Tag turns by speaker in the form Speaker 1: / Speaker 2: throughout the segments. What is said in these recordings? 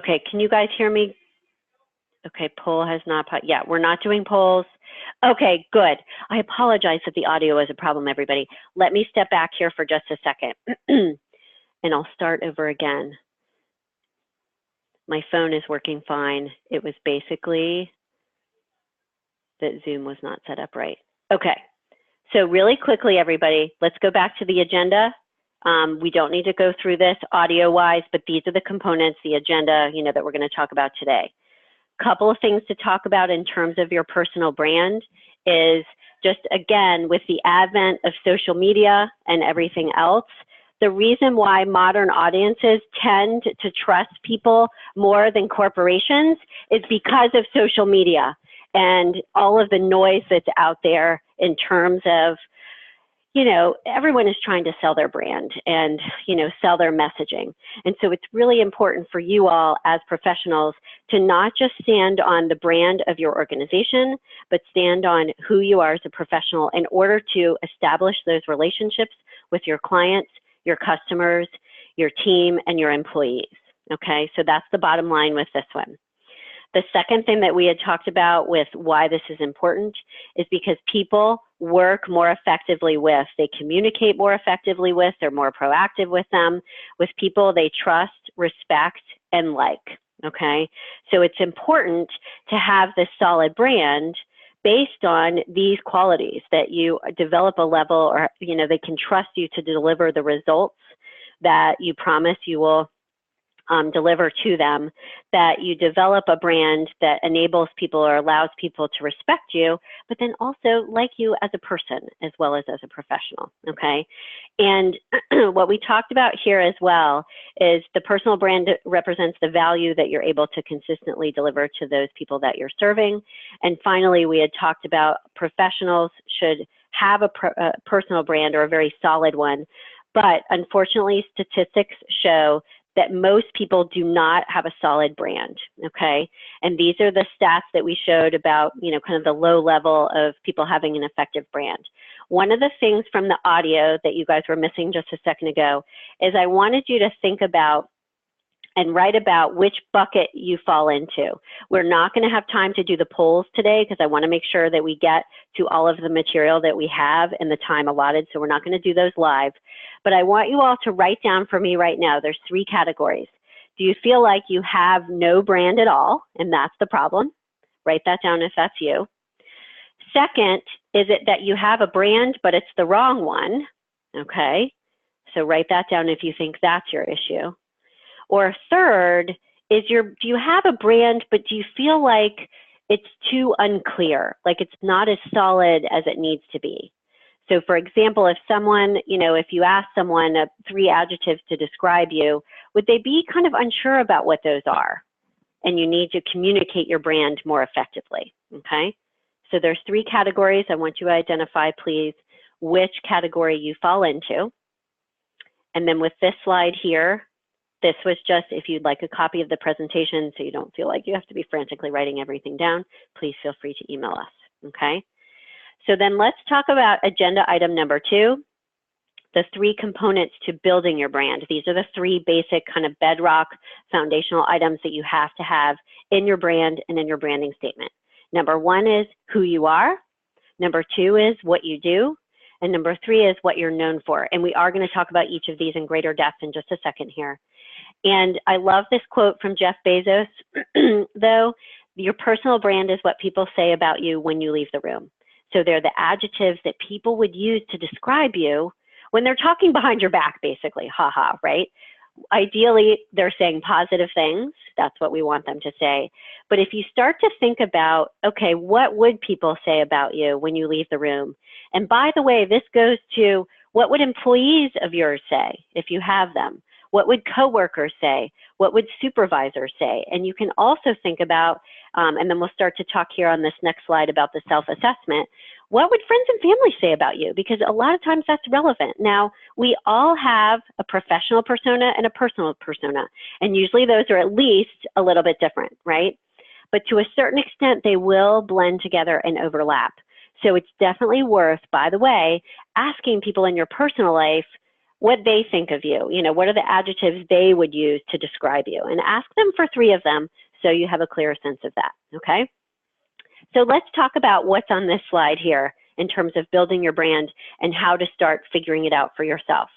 Speaker 1: Okay, can you guys hear me? Okay, poll has not, yeah, we're not doing polls. Okay, good. I apologize if the audio is a problem, everybody. Let me step back here for just a second and I'll start over again. My phone is working fine. It was basically that Zoom was not set up right. Okay, so really quickly, everybody, let's go back to the agenda. We don't need to go through this audio-wise, but these are the components, the agenda, that we're going to talk about today. Couple of things to talk about in terms of your personal brand is just, again, with the advent of social media and everything else, the reason why modern audiences tend to trust people more than corporations is because of social media and all of the noise that's out there in terms of, everyone is trying to sell their brand and, sell their messaging. And so it's really important for you all as professionals to not just stand on the brand of your organization, but stand on who you are as a professional in order to establish those relationships with your clients, your customers, your team, and your employees. Okay, so that's the bottom line with this one. The second thing that we had talked about with why this is important is because people work more effectively with, they communicate more effectively with, they're more proactive with them, with people they trust, respect, and like, okay? So it's important to have this solid brand based on these qualities, that you develop a level or, they can trust you to deliver the results that you promise you will deliver to them, that you develop a brand that enables people or allows people to respect you, but then also like you as a person as well as a professional, okay? And what we talked about here as well is the personal brand represents the value that you're able to consistently deliver to those people that you're serving. And finally, we had talked about professionals should have a personal brand or a very solid one, but unfortunately, statistics show that most people do not have a solid brand, okay? And these are the stats that we showed about, kind of the low level of people having an effective brand. One of the things from the audio that you guys were missing just a second ago is I wanted you to think about and write about which bucket you fall into. We're not going to have time to do the polls today because I want to make sure that we get to all of the material that we have in the time allotted, so we're not going to do those live. But I want you all to write down for me right now, there's 3 categories. Do you feel like you have no brand at all, and that's the problem? Write that down if that's you. Second, is it that you have a brand, but it's the wrong one? Okay, so write that down if you think that's your issue. Or third, do you have a brand, but do you feel like it's too unclear, like it's not as solid as it needs to be? So for example, if someone, if you ask someone 3 adjectives to describe you, would they be kind of unsure about what those are? And you need to communicate your brand more effectively, okay? So there's 3 categories. I want you to identify, please, which category you fall into. And then with this slide here, this was just, if you'd like a copy of the presentation so you don't feel like you have to be frantically writing everything down, please feel free to email us, okay? So then let's talk about agenda item number 2, the 3 components to building your brand. These are the 3 basic kind of bedrock foundational items that you have to have in your brand and in your branding statement. Number 1 is who you are. Number 2 is what you do. And number 3 is what you're known for. And we are going to talk about each of these in greater depth in just a second here. And I love this quote from Jeff Bezos, though, your personal brand is what people say about you when you leave the room. So they're the adjectives that people would use to describe you when they're talking behind your back, basically, haha, right? Ideally, they're saying positive things. That's what we want them to say. But if you start to think about, okay, what would people say about you when you leave the room? And by the way, this goes to what would employees of yours say if you have them? What would coworkers say? What would supervisors say? And you can also think about, and then we'll start to talk here on this next slide about the self-assessment. What would friends and family say about you? Because a lot of times that's relevant. Now, we all have a professional persona and a personal persona, and usually those are at least a little bit different, right? But to a certain extent, they will blend together and overlap. So it's definitely worth, by the way, asking people in your personal life, what they think of you. You know, what are the adjectives they would use to describe you? And ask them for 3 of them so you have a clearer sense of that, okay? So let's talk about what's on this slide here in terms of building your brand and how to start figuring it out for yourself.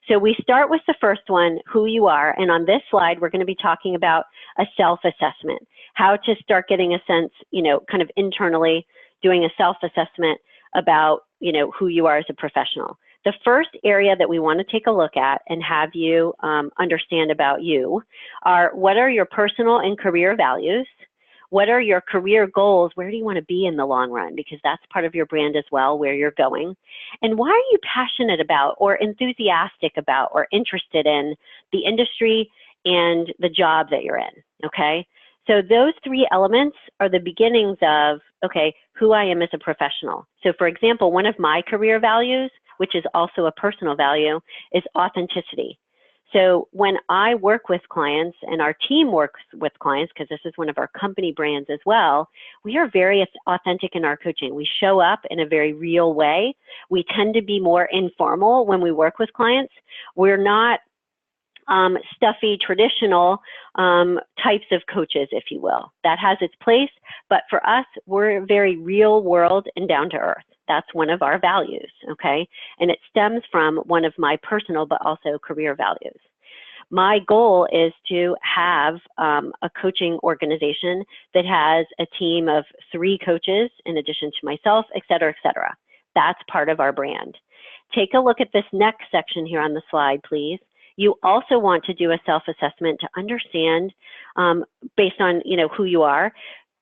Speaker 1: So we start with the first one, who you are, and on this slide, we're going to be talking about a self-assessment, how to start getting a sense, you know, kind of internally doing a self-assessment about, you know, who you are as a professional. The first area that we want to take a look at and have you understand about you are, what are your personal and career values? What are your career goals? Where do you want to be in the long run? Because that's part of your brand as well, where you're going. And why are you passionate about or enthusiastic about or interested in the industry and the job that you're in, okay? So those 3 elements are the beginnings of, okay, who I am as a professional. So for example, one of my career values, which is also a personal value, is authenticity. So when I work with clients and our team works with clients, because this is one of our company brands as well, we are very authentic in our coaching. We show up in a very real way. We tend to be more informal when we work with clients. We're not stuffy, traditional types of coaches, if you will. That has its place, but for us, we're very real world and down to earth. That's one of our values, okay? And it stems from one of my personal but also career values. My goal is to have a coaching organization that has a team of 3 coaches in addition to myself, et cetera, et cetera. That's part of our brand. Take a look at this next section here on the slide, please. You also want to do a self-assessment to understand, based on, you know, who you are,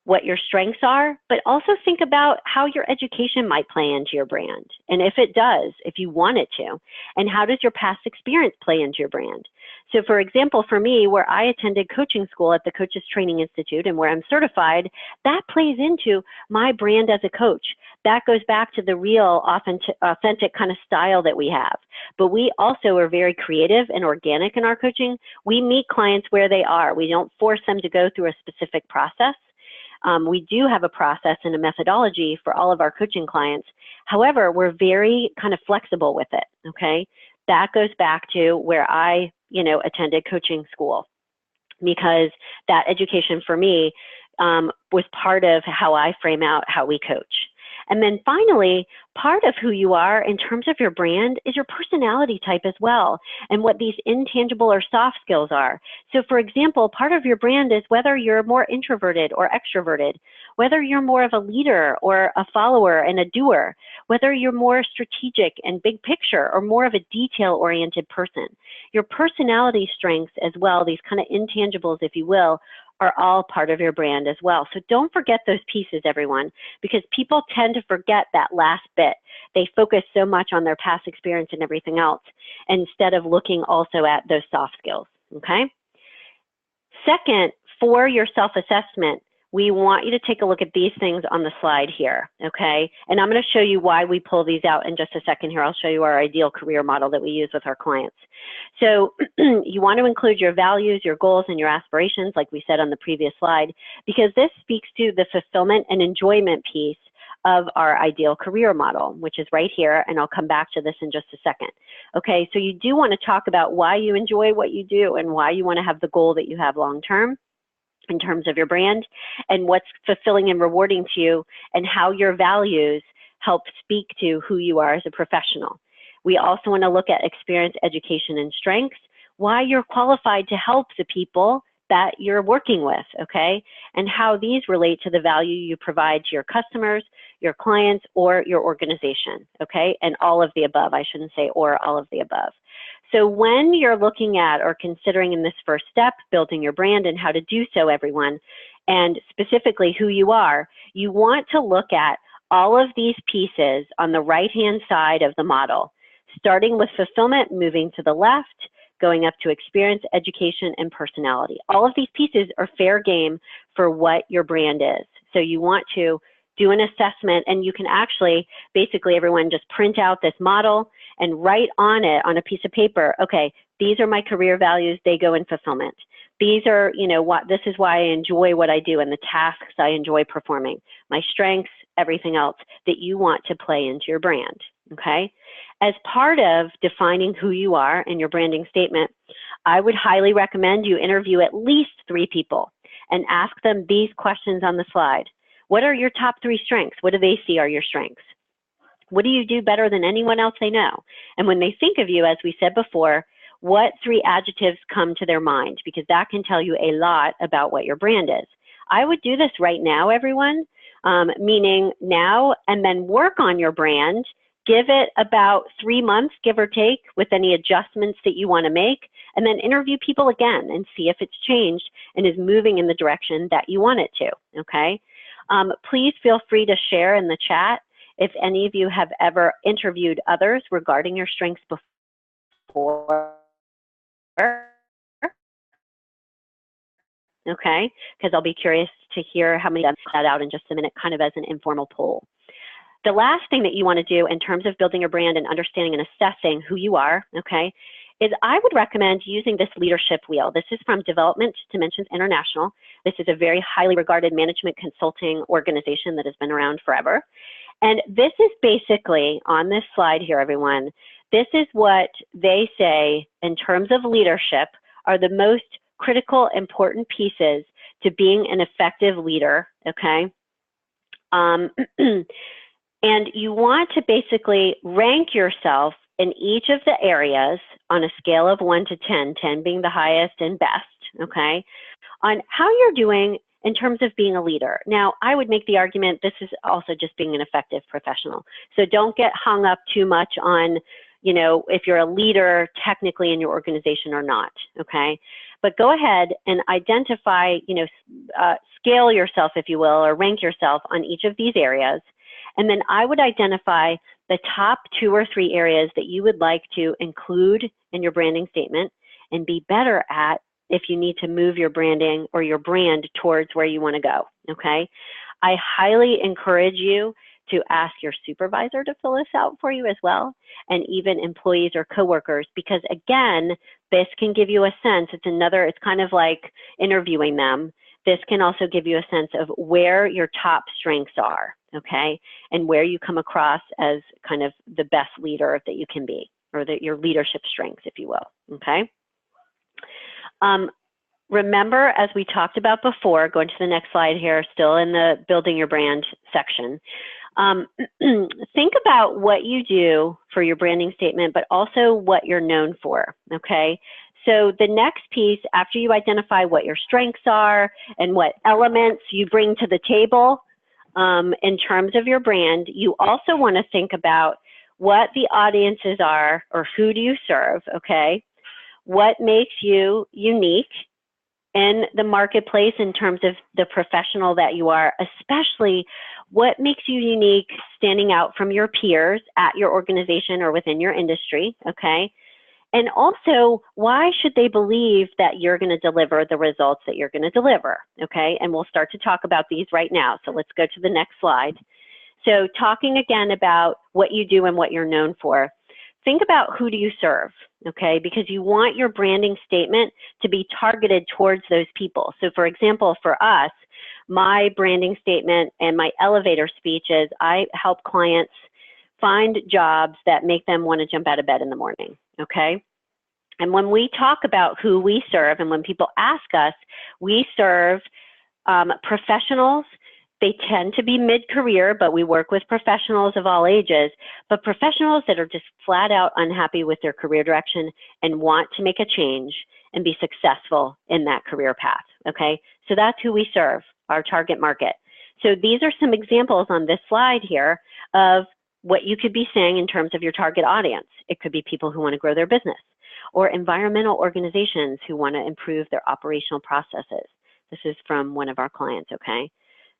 Speaker 1: what your strengths are, but also think about how your education might play into your brand. And if it does, if you want it to, and how does your past experience play into your brand? So for example, for me, where I attended coaching school at the Coaches Training Institute and where I'm certified, that plays into my brand as a coach. That goes back to the real authentic kind of style that we have. But we also are very creative and organic in our coaching. We meet clients where they are. We don't force them to go through a specific process. We do have a process and a methodology for all of our coaching clients. However, we're very kind of flexible with it, okay? That goes back to where I, you know, attended coaching school, because that education for me was part of how I frame out how we coach. And then finally, part of who you are in terms of your brand is your personality type as well, and what these intangible or soft skills are. So for example, part of your brand is whether you're more introverted or extroverted, whether you're more of a leader or a follower and a doer, whether you're more strategic and big picture or more of a detail-oriented person. Your personality strengths as well, these kind of intangibles, if you will, are all part of your brand as well. So don't forget those pieces, everyone, because people tend to forget that last bit. They focus so much on their past experience and everything else, instead of looking also at those soft skills, okay? Second, for your self-assessment, we want you to take a look at these things on the slide here, okay? And I'm going to show you why we pull these out in just a second here. I'll show you our ideal career model that we use with our clients. So you want to include your values, your goals, and your aspirations, like we said on the previous slide, because this speaks to the fulfillment and enjoyment piece of our ideal career model, which is right here, and I'll come back to this in just a second. Okay, so you do want to talk about why you enjoy what you do and why you want to have the goal that you have long-term in terms of your brand, and what's fulfilling and rewarding to you, and how your values help speak to who you are as a professional. We also want to look at experience, education, and strengths, why you're qualified to help the people that you're working with, okay? And how these relate to the value you provide to your customers, your clients, or your organization, okay? And all of the above. I shouldn't say or, all of the above. So when you're looking at or considering in this first step, building your brand and how to do so, everyone, and specifically who you are, you want to look at all of these pieces on the right-hand side of the model, starting with fulfillment, moving to the left, going up to experience, education, and personality. All of these pieces are fair game for what your brand is. So you want to do an assessment, and you can actually, basically everyone just print out this model and write on it on a piece of paper, okay, these are my career values, they go in fulfillment. These are, you know, this is why I enjoy what I do and the tasks I enjoy performing, my strengths, everything else that you want to play into your brand, okay? as part of defining who you are in your branding statement, I would highly recommend you interview at least 3 people and ask them these questions on the slide. What are your top 3 strengths? What do they see are your strengths? What do you do better than anyone else they know? And when they think of you, as we said before, what 3 adjectives come to their mind? Because that can tell you a lot about what your brand is. I would do this right now, everyone, meaning now, and then work on your brand. Give it about 3 months, give or take, with any adjustments that you want to make, and then interview people again and see if it's changed and is moving in the direction that you want it to, okay? Please feel free to share in the chat if any of you have ever interviewed others regarding your strengths before. Okay, because I'll be curious to hear how many of them that out in just a minute, kind of as an informal poll. The last thing that you want to do in terms of building your brand and understanding and assessing who you are, okay, is I would recommend using this leadership wheel. This is from Development Dimensions International. This is a very highly regarded management consulting organization that has been around forever. And this is basically, on this slide here, everyone, this is what they say in terms of leadership are the most critical, important pieces to being an effective leader, okay? And you want to basically rank yourself in each of the areas on a scale of 1 to 10, 10 being the highest and best, okay, on how you're doing in terms of being a leader. Now, I would make the argument this is also just being an effective professional. So don't get hung up too much on, you know, if you're a leader technically in your organization or not, okay? But go ahead and identify, you know, scale yourself, if you will, or rank yourself on each of these areas. And then I would identify the top 2 or 3 areas that you would like to include in your branding statement and be better at if you need to move your branding or your brand towards where you want to go, okay? I highly encourage you to ask your supervisor to fill this out for you as well, and even employees or coworkers, because again, this can give you a sense, it's kind of like interviewing them. This can also give you a sense of where your top strengths are, okay? And where you come across as kind of the best leader that you can be, or your leadership strengths, if you will, okay? Remember, as we talked about before, going to the next slide here, still in the building your brand section, think about what you do for your branding statement, but also what you're known for, okay? So the next piece, after you identify what your strengths are and what elements you bring to the table in terms of your brand, you also want to think about what the audiences are, or who do you serve, okay? What makes you unique in the marketplace in terms of the professional that you are, especially what makes you unique standing out from your peers at your organization or within your industry, okay? And also, why should they believe that you're going to deliver the results that you're going to deliver, okay? And we'll start to talk about these right now. So let's go to the next slide. So talking again about what you do and what you're known for. Think about who do you serve, okay? Because you want your branding statement to be targeted towards those people. So for example, for us, my branding statement and my elevator speech is I help clients find jobs that make them want to jump out of bed in the morning, okay? And when we talk about who we serve, and when people ask us, we serve professionals. They tend to be mid-career, but we work with professionals of all ages, but professionals that are just flat out unhappy with their career direction and want to make a change and be successful in that career path, okay? So that's who we serve, our target market. So these are some examples on this slide here of what you could be saying in terms of your target audience. It could be people who want to grow their business, or environmental organizations who want to improve their operational processes. This is from one of our clients, okay?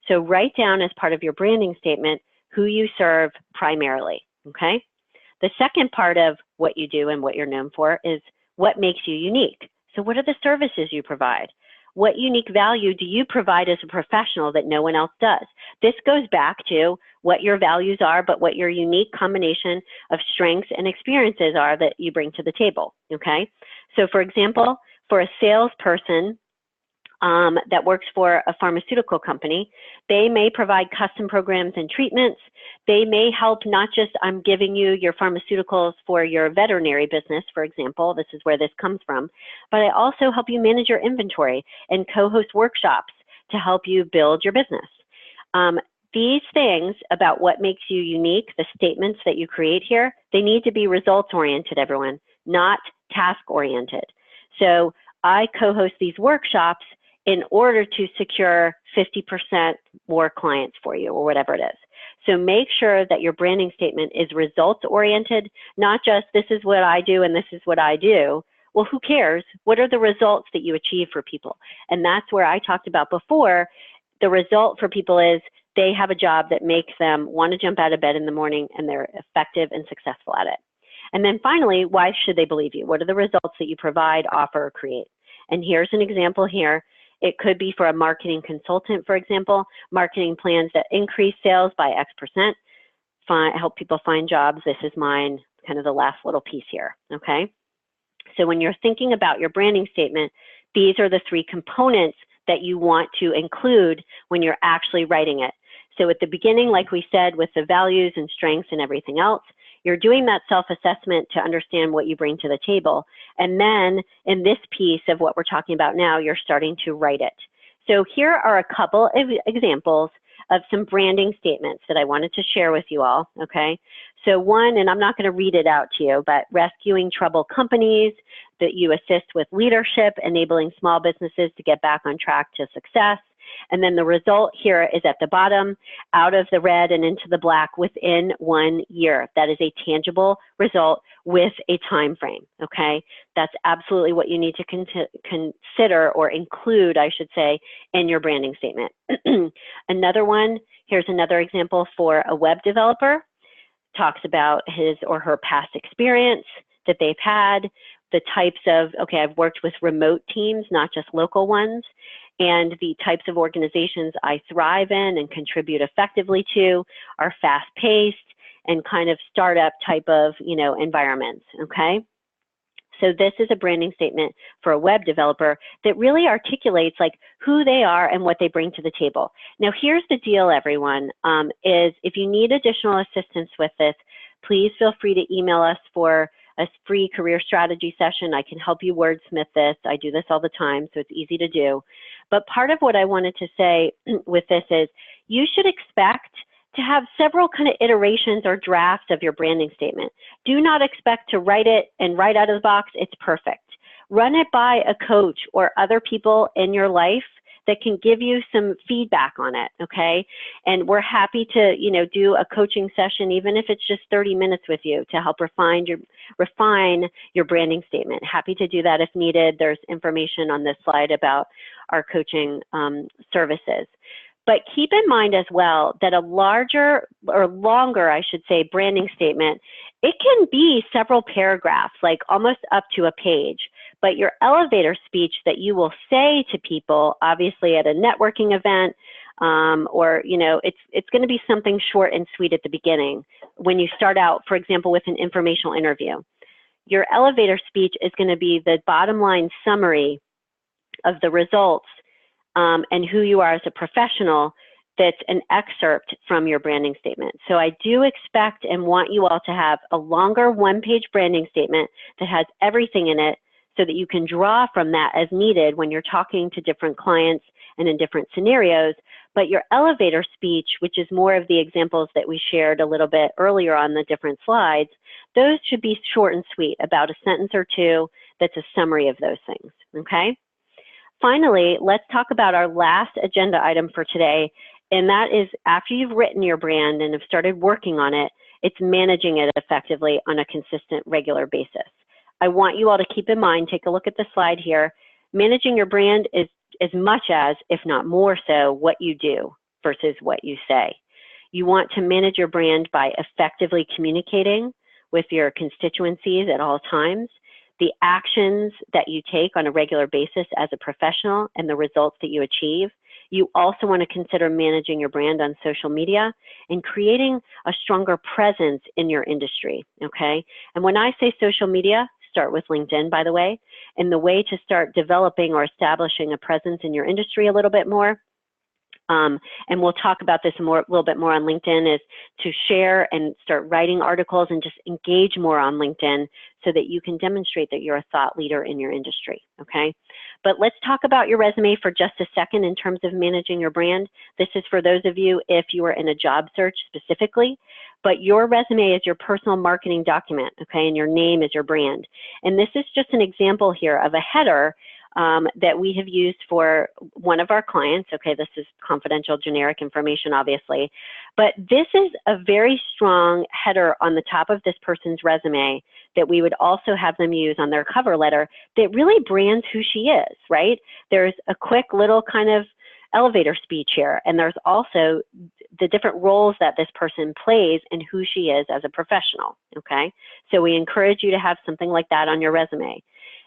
Speaker 1: So write down as part of your branding statement who you serve primarily, okay? The second part of what you do and what you're known for is what makes you unique. So what are the services you provide? What unique value do you provide as a professional that no one else does? This goes back to what your values are, but what your unique combination of strengths and experiences are that you bring to the table, okay? So for example, for a salesperson, that works for a pharmaceutical company. They may provide custom programs and treatments. They may help not just, I'm giving you your pharmaceuticals for your veterinary business, for example, this is where this comes from, but I also help you manage your inventory and co-host workshops to help you build your business. These things about what makes you unique, the statements that you create here, they need to be results-oriented, everyone, not task-oriented. So I co-host these workshops in order to secure 50% more clients for you or whatever it is. So make sure that your branding statement is results-oriented, not just this is what I do and this is what I do. Well, who cares? What are the results that you achieve for people? And that's where I talked about before. The result for people is they have a job that makes them want to jump out of bed in the morning and they're effective and successful at it. And then finally, why should they believe you? What are the results that you provide, offer, or create? And here's an example here. It could be for a marketing consultant, for example, marketing plans that increase sales by X%, help people find jobs. This is mine, kind of the last little piece here, okay? So when you're thinking about your branding statement, these are the 3 components that you want to include when you're actually writing it. So at the beginning, like we said, with the values and strengths and everything else, you're doing that self-assessment to understand what you bring to the table. And then in this piece of what we're talking about now, you're starting to write it. So here are a couple of examples of some branding statements that I wanted to share with you all, okay? So one, and I'm not going to read it out to you, but rescuing troubled companies, that you assist with leadership, enabling small businesses to get back on track to success. And then the result here is at the bottom, out of the red and into the black within 1 year. That is a tangible result with a time frame, okay? That's absolutely what you need to consider or include, I should say, in your branding statement. Another one, here's another example for a web developer. Talks about his or her past experience that they've had, the types of, okay, I've worked with remote teams, not just local ones, and the types of organizations I thrive in and contribute effectively to are fast-paced and kind of startup type of, environments, okay? So this is a branding statement for a web developer that really articulates like who they are and what they bring to the table. Now here's the deal, everyone, is if you need additional assistance with this, please feel free to email us for a free career strategy session. I can help you wordsmith this. I do this all the time, so it's easy to do. But part of what I wanted to say with this is you should expect to have several kind of iterations or drafts of your branding statement. Do not expect to write it and right out of the box, it's perfect. Run it by a coach or other people in your life that can give you some feedback on it, okay? And we're happy to, do a coaching session, even if it's just 30 minutes with you to help refine your branding statement. Happy to do that if needed. There's information on this slide about our coaching services. But keep in mind as well that a larger or longer, I should say, branding statement, it can be several paragraphs, like almost up to a page. But your elevator speech that you will say to people, obviously at a networking event, or, it's going to be something short and sweet at the beginning. When you start out, for example, with an informational interview, your elevator speech is going to be the bottom line summary of the results and who you are as a professional. That's an excerpt from your branding statement. So I do expect and want you all to have a longer one-page branding statement that has everything in it so that you can draw from that as needed when you're talking to different clients and in different scenarios. But your elevator speech, which is more of the examples that we shared a little bit earlier on the different slides, those should be short and sweet, about a sentence or two that's a summary of those things, okay? Finally, let's talk about our last agenda item for today, and that is after you've written your brand and have started working on it, it's managing it effectively on a consistent, regular basis. I want you all to keep in mind, take a look at the slide here, managing your brand is as much as, if not more so, what you do versus what you say. You want to manage your brand by effectively communicating with your constituencies at all times, the actions that you take on a regular basis as a professional and the results that you achieve. You also want to consider managing your brand on social media and creating a stronger presence in your industry, okay? And when I say social media start with LinkedIn, by the way. And the way to start developing or establishing a presence in your industry a little bit more, and we'll talk about this a little bit more on LinkedIn, is to share and start writing articles and just engage more on LinkedIn so that you can demonstrate that you're a thought leader in your industry, okay? But let's talk about your resume for just a second in terms of managing your brand. This is for those of you if you are in a job search specifically, but your resume is your personal marketing document, okay, and your name is your brand. And this is just an example here of a header that we have used for one of our clients. Okay, this is confidential, generic information, obviously, but this is a very strong header on the top of this person's resume that we would also have them use on their cover letter that really brands who she is, right? There's a quick little kind of elevator speech here, and there's also the different roles that this person plays and who she is as a professional, okay? So we encourage you to have something like that on your resume.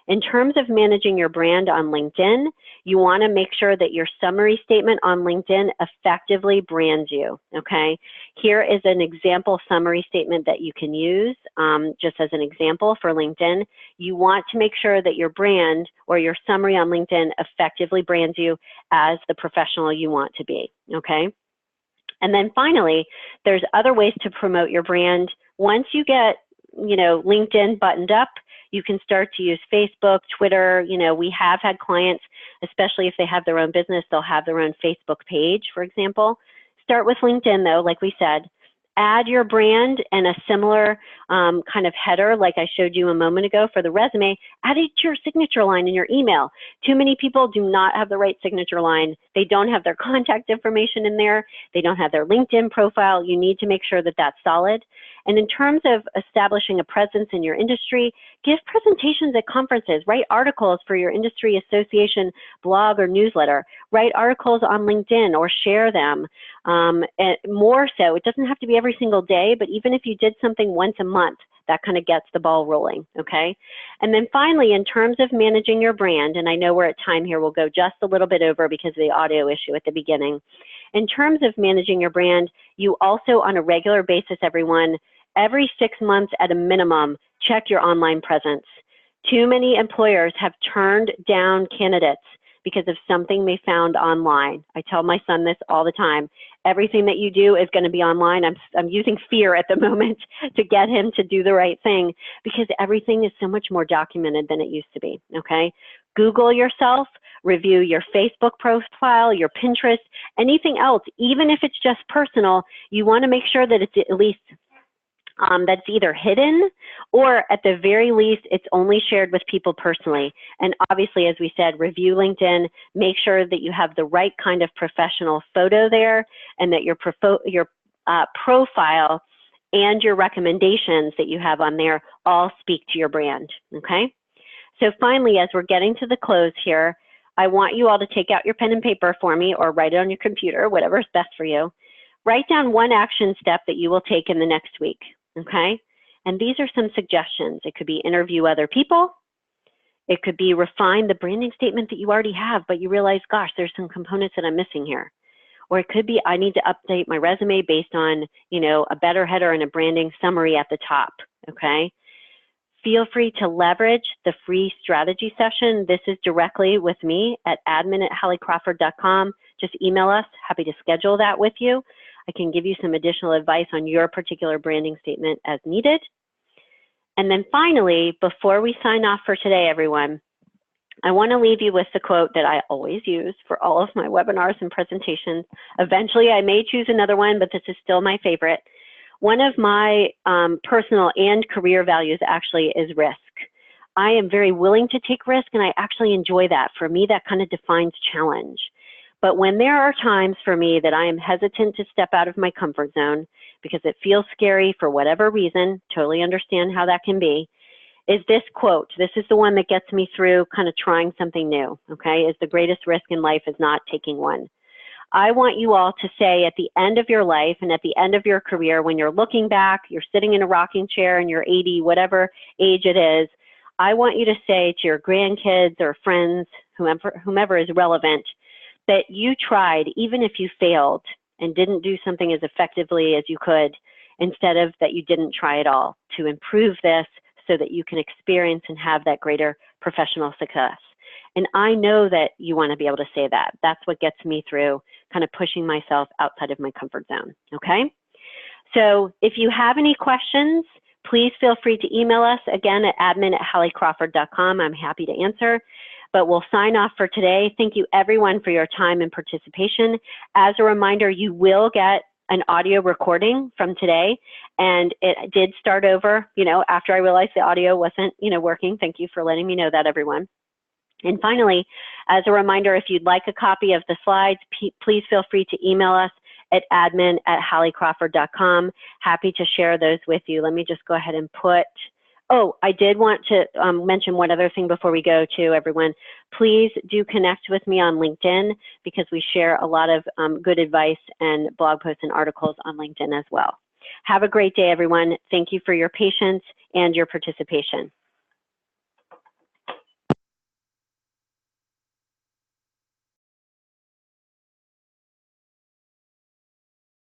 Speaker 1: In terms of managing your brand on LinkedIn, you want to make sure that your summary statement on LinkedIn effectively brands you, okay? Here is an example summary statement that you can use just as an example for LinkedIn. You want to make sure that your brand or your summary on LinkedIn effectively brands you as the professional you want to be, okay? And then finally, there's other ways to promote your brand. Once you get, LinkedIn buttoned up, you can start to use Facebook, Twitter. We have had clients, especially if they have their own business, they'll have their own Facebook page, for example. Start with LinkedIn, though, like we said. Add your brand and a similar kind of header, like I showed you a moment ago for the resume. Add it to your signature line in your email. Too many people do not have the right signature line. They don't have their contact information in there. They don't have their LinkedIn profile. You need to make sure that that's solid. And in terms of establishing a presence in your industry, give presentations at conferences, write articles for your industry association blog or newsletter, write articles on LinkedIn or share them. And more so, it doesn't have to be every single day, but even if you did something once a month, that kind of gets the ball rolling, okay? And then finally, in terms of managing your brand, and I know we're at time here, we'll go just a little bit over because of the audio issue at the beginning. In terms of managing your brand, you also on a regular basis, everyone, every 6 months at a minimum, check your online presence. Too many employers have turned down candidates because of something they found online. I tell my son this all the time. Everything that you do is going to be online. I'm using fear at the moment to get him to do the right thing because everything is so much more documented than it used to be, okay? Google yourself, review your Facebook profile, your Pinterest, anything else, even if it's just personal, you want to make sure that it's at least that's either hidden or at the very least, it's only shared with people personally. And obviously, as we said, review LinkedIn, make sure that you have the right kind of professional photo there and that your profile and your recommendations that you have on there all speak to your brand, okay? So finally, as we're getting to the close here, I want you all to take out your pen and paper for me or write it on your computer, whatever is best for you. Write down one action step that you will take in the next week. Okay, and these are some suggestions. It could be interview other people. It could be refine the branding statement that you already have, but you realize, gosh, there's some components that I'm missing here. Or it could be, I need to update my resume based on, a better header and a branding summary at the top, okay? Feel free to leverage the free strategy session. This is directly with me at admin@halliecrawford.com. Just email us, happy to schedule that with you. I can give you some additional advice on your particular branding statement as needed. And then finally, before we sign off for today, everyone, I want to leave you with the quote that I always use for all of my webinars and presentations. Eventually, I may choose another one, but this is still my favorite. One of my personal and career values actually is risk. I am very willing to take risk, and I actually enjoy that. For me, that kind of defines challenge. But when there are times for me that I am hesitant to step out of my comfort zone because it feels scary for whatever reason, totally understand how that can be, is this quote. This is the one that gets me through kind of trying something new, okay? Is the greatest risk in life is not taking one. I want you all to say at the end of your life and at the end of your career, when you're looking back, you're sitting in a rocking chair and you're 80, whatever age it is, I want you to say to your grandkids or friends, whomever is relevant, that you tried, even if you failed and didn't do something as effectively as you could, instead of that you didn't try at all, to improve this so that you can experience and have that greater professional success. And I know that you want to be able to say that. That's what gets me through kind of pushing myself outside of my comfort zone, okay? So if you have any questions, please feel free to email us, again, at admin@halliecrawford.com. I'm happy to answer, but we'll sign off for today. Thank you, everyone, for your time and participation. As a reminder, you will get an audio recording from today, and it did start over, after I realized the audio wasn't, working. Thank you for letting me know that, everyone. And finally, as a reminder, if you'd like a copy of the slides, please feel free to email us at admin@halliecrawford.com. Happy to share those with you. Let me just go ahead and I did want to mention one other thing before we go to everyone. Please do connect with me on LinkedIn, because we share a lot of good advice and blog posts and articles on LinkedIn as well. Have a great day, everyone. Thank you for your patience and your participation.